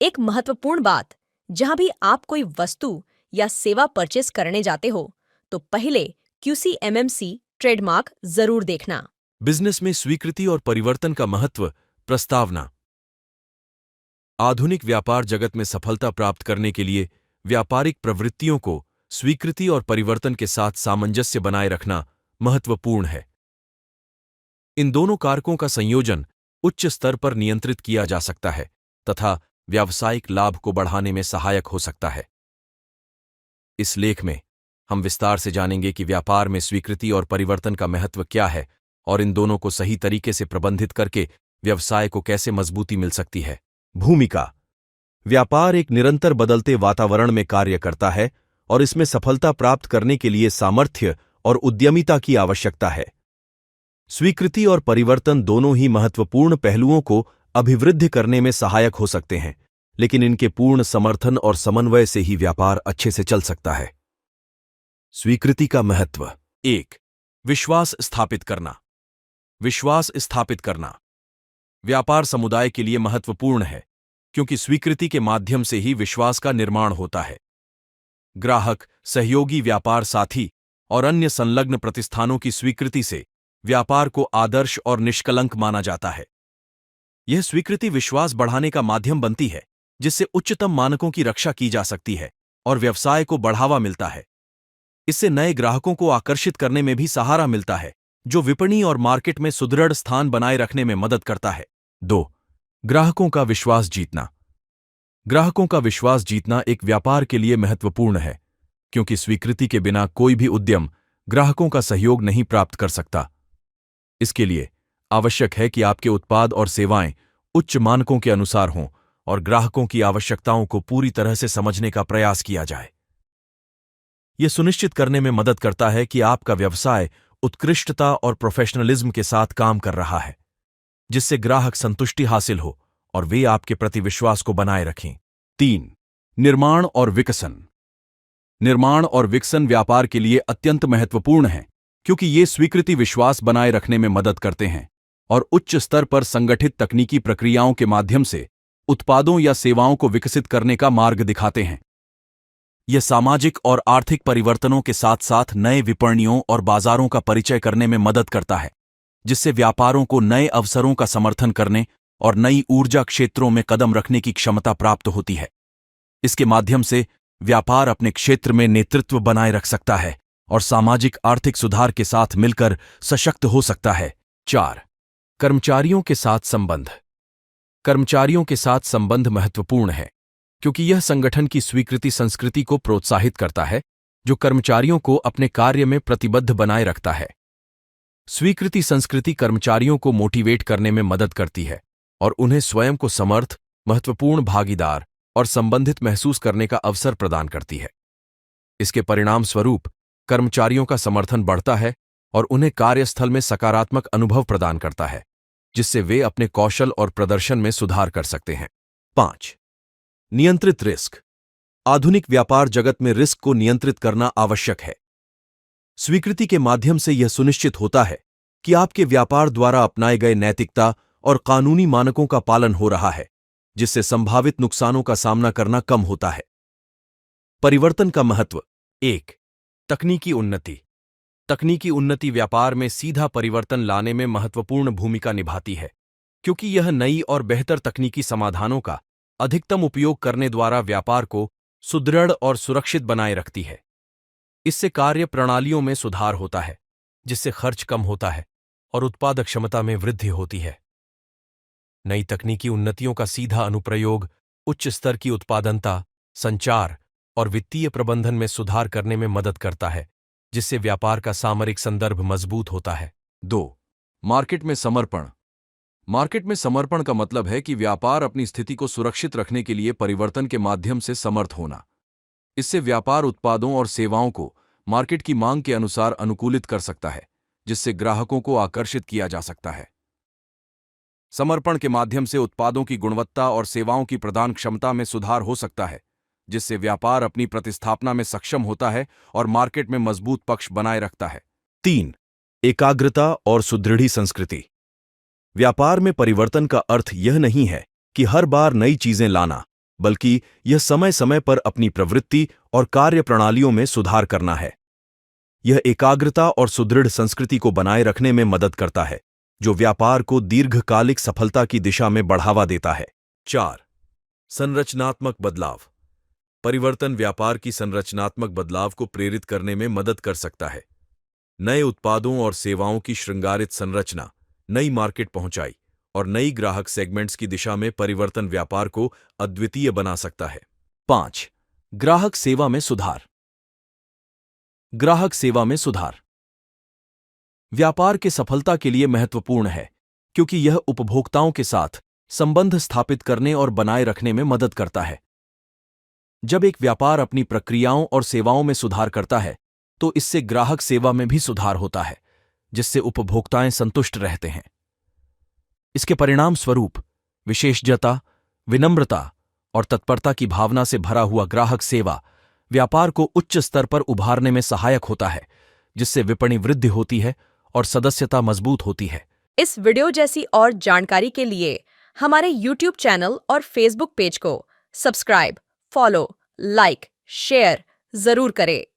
एक महत्वपूर्ण बात, जहां भी आप कोई वस्तु या सेवा परचेस करने जाते हो, तो पहले QCMMC ट्रेडमार्क जरूर देखना। बिजनेस में स्वीकृति और परिवर्तन का महत्व। प्रस्तावना। आधुनिक व्यापार जगत में सफलता प्राप्त करने के लिए व्यापारिक प्रवृत्तियों को स्वीकृति और परिवर्तन के साथ सामंजस्य बनाए रखना महत्वपूर्ण है। इन दोनों कारकों का संयोजन उच्च स्तर पर नियंत्रित किया जा सकता है तथा व्यावसायिक लाभ को बढ़ाने में सहायक हो सकता है। इस लेख में हम विस्तार से जानेंगे कि व्यापार में स्वीकृति और परिवर्तन का महत्व क्या है और इन दोनों को सही तरीके से प्रबंधित करके व्यवसाय को कैसे मजबूती मिल सकती है। भूमिका। व्यापार एक निरंतर बदलते वातावरण में कार्य करता है और इसमें सफलता प्राप्त करने के लिए सामर्थ्य और उद्यमिता की आवश्यकता है। स्वीकृति और परिवर्तन दोनों ही महत्वपूर्ण पहलुओं को अभिवृद्धि करने में सहायक हो सकते हैं, लेकिन इनके पूर्ण समर्थन और समन्वय से ही व्यापार अच्छे से चल सकता है। स्वीकृति का महत्व। 1. विश्वास स्थापित करना। विश्वास स्थापित करना व्यापार समुदाय के लिए महत्वपूर्ण है, क्योंकि स्वीकृति के माध्यम से ही विश्वास का निर्माण होता है। ग्राहक, सहयोगी व्यापार साथी और अन्य संलग्न प्रतिष्ठानों की स्वीकृति से व्यापार को आदर्श और निष्कलंक माना जाता है। यह स्वीकृति विश्वास बढ़ाने का माध्यम बनती है, जिससे उच्चतम मानकों की रक्षा की जा सकती है और व्यवसाय को बढ़ावा मिलता है। इससे नए ग्राहकों को आकर्षित करने में भी सहारा मिलता है, जो विपणि और मार्केट में सुदृढ़ स्थान बनाए रखने में मदद करता है। 2. ग्राहकों का विश्वास जीतना। ग्राहकों का विश्वास जीतना एक व्यापार के लिए महत्वपूर्ण है, क्योंकि स्वीकृति के बिना कोई भी उद्यम ग्राहकों का सहयोग नहीं प्राप्त कर सकता। इसके लिए आवश्यक है कि आपके उत्पाद और सेवाएं उच्च मानकों के अनुसार हों और ग्राहकों की आवश्यकताओं को पूरी तरह से समझने का प्रयास किया जाए। यह सुनिश्चित करने में मदद करता है कि आपका व्यवसाय उत्कृष्टता और प्रोफेशनलिज्म के साथ काम कर रहा है, जिससे ग्राहक संतुष्टि हासिल हो और वे आपके प्रति विश्वास को बनाए रखें। 3. निर्माण और विकसन। निर्माण और विकसन व्यापार के लिए अत्यंत महत्वपूर्ण है, क्योंकि ये स्वीकृति विश्वास बनाए रखने में मदद करते हैं और उच्च स्तर पर संगठित तकनीकी प्रक्रियाओं के माध्यम से उत्पादों या सेवाओं को विकसित करने का मार्ग दिखाते हैं। यह सामाजिक और आर्थिक परिवर्तनों के साथ साथ नए विपणियों और बाजारों का परिचय करने में मदद करता है, जिससे व्यापारों को नए अवसरों का समर्थन करने और नई ऊर्जा क्षेत्रों में कदम रखने की क्षमता प्राप्त होती है। इसके माध्यम से व्यापार अपने क्षेत्र में नेतृत्व बनाए रख सकता है और सामाजिक आर्थिक सुधार के साथ मिलकर सशक्त हो सकता है। 4. कर्मचारियों के साथ संबंध। कर्मचारियों के साथ संबंध महत्वपूर्ण है, क्योंकि यह संगठन की स्वीकृति संस्कृति को प्रोत्साहित करता है, जो कर्मचारियों को अपने कार्य में प्रतिबद्ध बनाए रखता है। स्वीकृति संस्कृति कर्मचारियों को मोटिवेट करने में मदद करती है और उन्हें स्वयं को समर्थ, महत्वपूर्ण भागीदार और संबंधित महसूस करने का अवसर प्रदान करती है। इसके परिणाम स्वरूप कर्मचारियों का समर्थन बढ़ता है और उन्हें कार्यस्थल में सकारात्मक अनुभव प्रदान करता है, जिससे वे अपने कौशल और प्रदर्शन में सुधार कर सकते हैं। 5. नियंत्रित रिस्क। आधुनिक व्यापार जगत में रिस्क को नियंत्रित करना आवश्यक है। स्वीकृति के माध्यम से यह सुनिश्चित होता है कि आपके व्यापार द्वारा अपनाए गए नैतिकता और कानूनी मानकों का पालन हो रहा है, जिससे संभावित नुकसानों का सामना करना कम होता है। परिवर्तन का महत्व। 1. तकनीकी उन्नति। तकनीकी उन्नति व्यापार में सीधा परिवर्तन लाने में महत्वपूर्ण भूमिका निभाती है, क्योंकि यह नई और बेहतर तकनीकी समाधानों का अधिकतम उपयोग करने द्वारा व्यापार को सुदृढ़ और सुरक्षित बनाए रखती है। इससे कार्य प्रणालियों में सुधार होता है, जिससे खर्च कम होता है और उत्पादक क्षमता में वृद्धि होती है। नई तकनीकी उन्नतियों का सीधा अनुप्रयोग उच्च स्तर की उत्पादनता, संचार और वित्तीय प्रबंधन में सुधार करने में मदद करता है, जिससे व्यापार का सामरिक संदर्भ मजबूत होता है। 2. मार्केट में समर्पण। मार्केट में समर्पण का मतलब है कि व्यापार अपनी स्थिति को सुरक्षित रखने के लिए परिवर्तन के माध्यम से समर्थ होना। इससे व्यापार उत्पादों और सेवाओं को मार्केट की मांग के अनुसार अनुकूलित कर सकता है, जिससे ग्राहकों को आकर्षित किया जा सकता है। समर्पण के माध्यम से उत्पादों की गुणवत्ता और सेवाओं की प्रदान क्षमता में सुधार हो सकता है, जिससे व्यापार अपनी प्रतिस्थापना में सक्षम होता है और मार्केट में मजबूत पक्ष बनाए रखता है। 3. एकाग्रता और सुदृढ़ी संस्कृति। व्यापार में परिवर्तन का अर्थ यह नहीं है कि हर बार नई चीजें लाना, बल्कि यह समय समय पर अपनी प्रवृत्ति और कार्य प्रणालियों में सुधार करना है। यह एकाग्रता और सुदृढ़ संस्कृति को बनाए रखने में मदद करता है, जो व्यापार को दीर्घकालिक सफलता की दिशा में बढ़ावा देता है। 4. संरचनात्मक बदलाव। परिवर्तन व्यापार की संरचनात्मक बदलाव को प्रेरित करने में मदद कर सकता है। नए उत्पादों और सेवाओं की श्रृंगारित संरचना, नई मार्केट पहुंचाई और नई ग्राहक सेगमेंट्स की दिशा में परिवर्तन व्यापार को अद्वितीय बना सकता है। 5. ग्राहक सेवा में सुधार। ग्राहक सेवा में सुधार व्यापार के सफलता के लिए महत्वपूर्ण है, क्योंकि यह उपभोक्ताओं के साथ संबंध स्थापित करने और बनाए रखने में मदद करता है। जब एक व्यापार अपनी प्रक्रियाओं और सेवाओं में सुधार करता है, तो इससे ग्राहक सेवा में भी सुधार होता है, जिससे उपभोक्ताएं संतुष्ट रहते हैं। इसके परिणाम स्वरूप विशेषज्ञता, विनम्रता और तत्परता की भावना से भरा हुआ ग्राहक सेवा व्यापार को उच्च स्तर पर उभारने में सहायक होता है, जिससे विपणि वृद्धि होती है और सदस्यता मजबूत होती है। इस वीडियो जैसी और जानकारी के लिए हमारे YouTube चैनल और Facebook पेज को सब्सक्राइब, फॉलो, लाइक, शेयर जरूर करें।